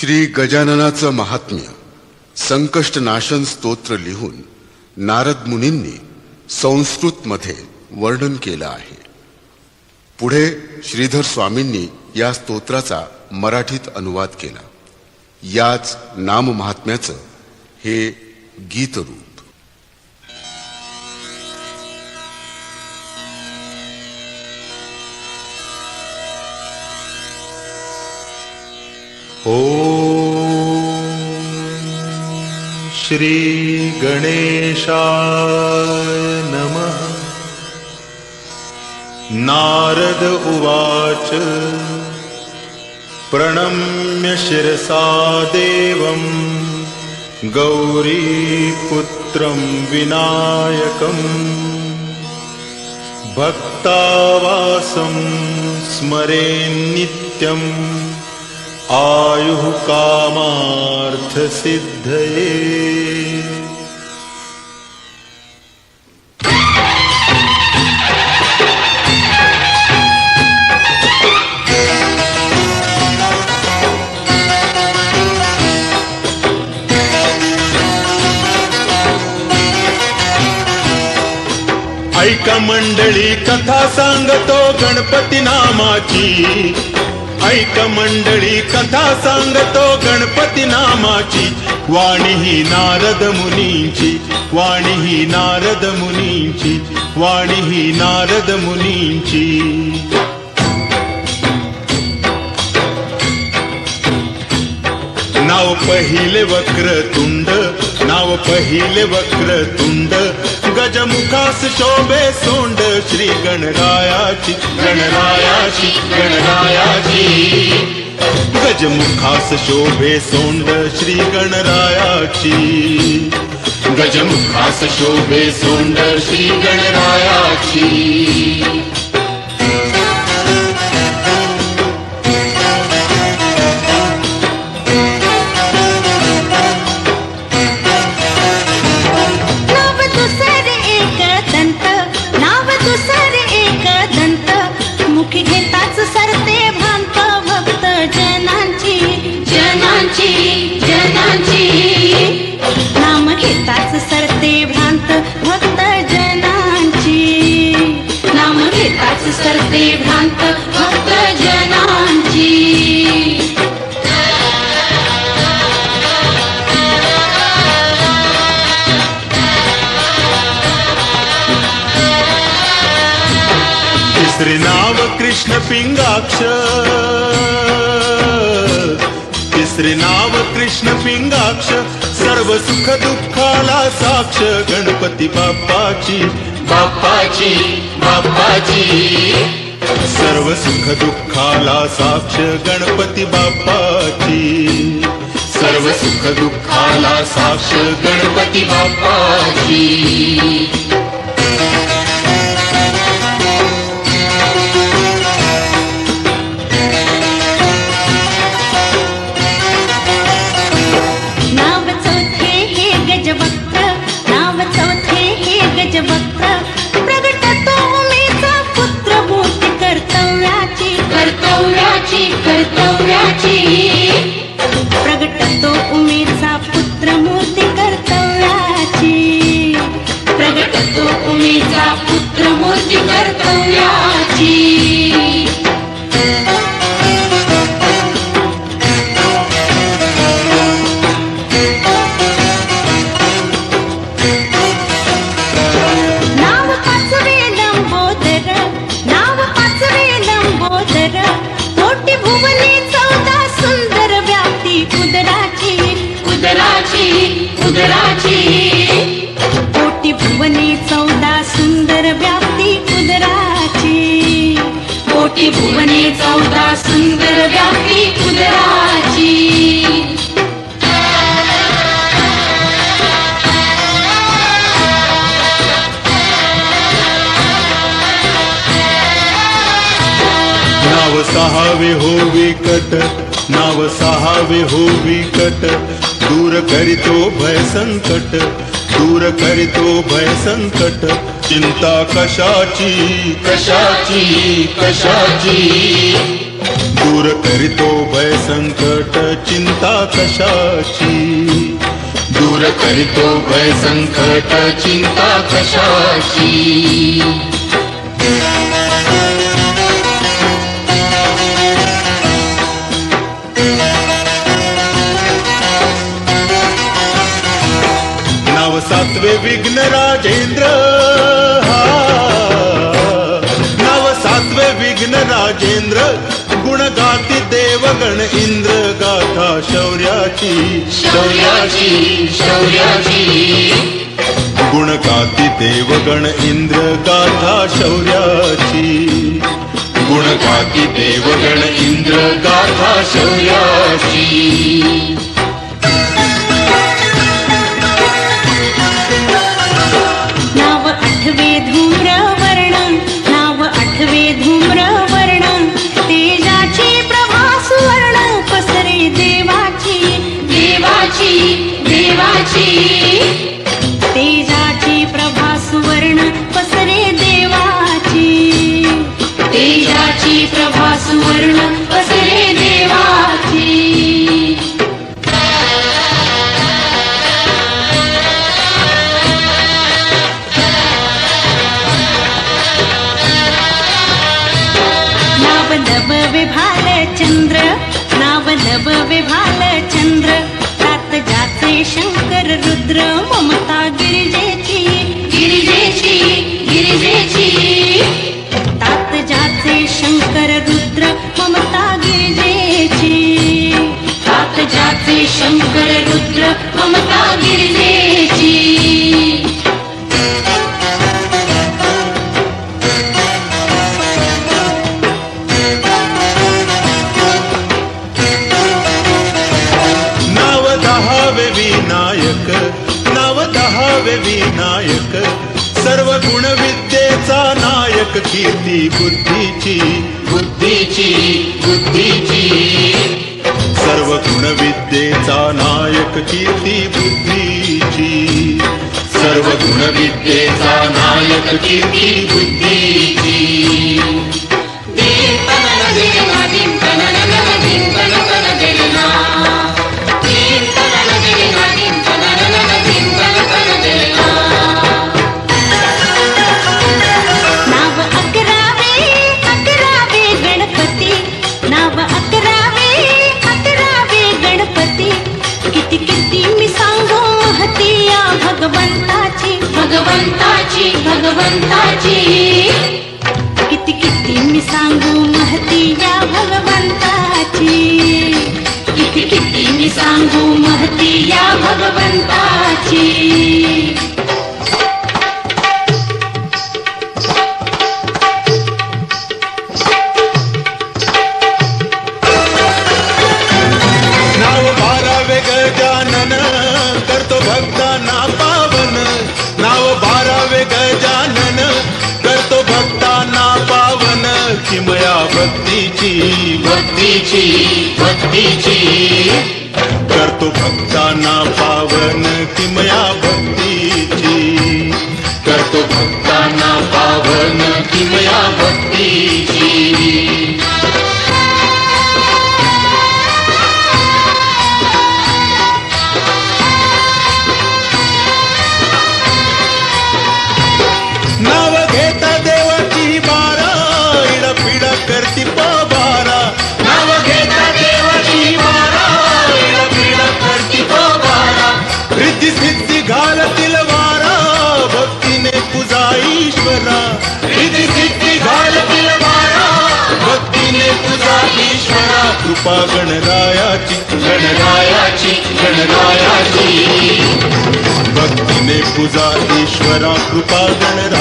श्री गजाननाचं महात्म्य संकष्टनाशन स्तोत्र लिहून नारद मुनींनी संस्कृतमध्ये वर्णन केलं आहे. पुढे श्रीधर स्वामींनी या स्तोत्राचा मराठीत अनुवाद केला. याच नाम महात्म्याचं हे गीतरूप. ओम श्री गणेशाय नमः. नारद उवाच प्रणम्य शिरसा देवं गौरीपुत्रं विनायकं भक्तावासं स्मरेन्नित्यम् आयुः कामार्थ सिद्धये. ऐका मंडळी कथा सांगतो गणपती नामाची. ऐका मंडळी कथा सांगतो गणपती नामाची. वाणी ही नारद मुनींची, वाणी ही नारद मुनींची, वाणी ही नारद मुनींची. नाव पहिले वक्रतुंड, नाव पहिले वक्रतुंड. गजमुखास शोभे सोंड श्री गणरायाची, गणरायाची, गणरायाची. गजमुखास शोभे सोंड श्री गणरायाची. गजमुखास शोभे सोंड श्री गणरायाची. सरते भ्रांत भक्त जनांची. तिसरे नाव कृष्ण पिंगाक्ष, तिसरे नाव कृष्ण पिंगाक्ष. सर्व सुख दुःखाला साक्ष गणपती बाप्पाची, बाप्पाची, बाप्पाची. सर्व सुख दुःखाला साक्ष गणपती बाप्पाची. सर्व सुख दुःखाला साक्ष गणपती बाप्पाची. नाव चौथे हे गजवक्त्र, नाव चौथे हे गजवक्त्र. कर्तव्याची, कर्तव्याची. प्रगटतो उमेचा पुत्र मूर्ती कर्तव्याची. प्रगटतो उमेचा पुत्र मूर्ती कर्तव्याची. उदराची. कोटी भुवने 14 सुंदर व्याप्ती उदराची. कोटी भुवने 14 सुंदर व्याप्ती उदराची. नाव सहावे हो विकट, नाव सहावे हो विकट. दूर करितो भय संकट, दूर करितो भय संकट. चिंता कशाची, कशाची, कशाची. दूर करितो भय संकट चिंता कशाची दूर करीतो भय संकट चिंता कशाची नाव सातवे विघ्न राजेंद्र नाव सातवे विघ्न राजेंद्र गुण गाती देवगण इंद्र गाथा शौर्याची शौर्याची शौर्याची गुण गाती देवगण इंद्र गाथा शौर्याची गुण गाती देवगण इंद्र गाथा शौर्याची नाव आठवे धूम्रवर्ण नाव आठवे धूम्रवर्ण तेजाची प्रभा सुवर्ण पसरे देवाची देवाची देवाची तेजाची प्रभा सुवर्ण पसरे देवाची तेजाची प्रभा सुवर्ण पसरे देवाची नाव नव विभाल चंद्र नाव नव विभाल चंद्र तात जाचे शंकर रुद्र ममता गिरिजेची गिरिजेची गिरिजेची तात जाचे शंकर रुद्र ममता गिरिजेची तात जाचे शंकर रुद्र ममता गिरिजेची नाव दहावे विनायक नाव दहावे विनायक सर्व गुण विद्येचा नायक कीर्ती बुद्धीची बुद्धीची बुद्धीची सर्व गुण विद्येचा नायक कीर्ती बुद्धीची सर्व गुण विद्येचा नायक कीर्ती बुद्धीची नाव अकरावे अकरावे गणपती नाव अकरावे गणपती किती किती मी सांगू महती या भगवंताची भगवंताची भगवंताची किती किती मी सांगू महती या भगवंताची किती किती मी सांगू महती या भगवंताची नाव बारावे गजानन करतो भक्तांना पावन नाव बारावे गजानन करतो भक्तांना पावन किमया भक्तीची भक्तीची भक्तीची करतो भक्तांना पावन किमया भक्तीची करतो भक्तांना पावन किमया भक्तीची नाव घेता देवाची बारा इडपिड करती पबारा नाव घेता देवाची बारा इडपिड करती बारा रिद्धी सिद्धी घालतील वारा भक्तीने पूजा ईश्वरा रिद्धी सिद्धी घालतील वारा भक्तीने पूजा ईश्वरा कृपा गणरायाची गणरायाची गणरायाची भक्तीने पूजा ईश्वरा कृपा गणरायाची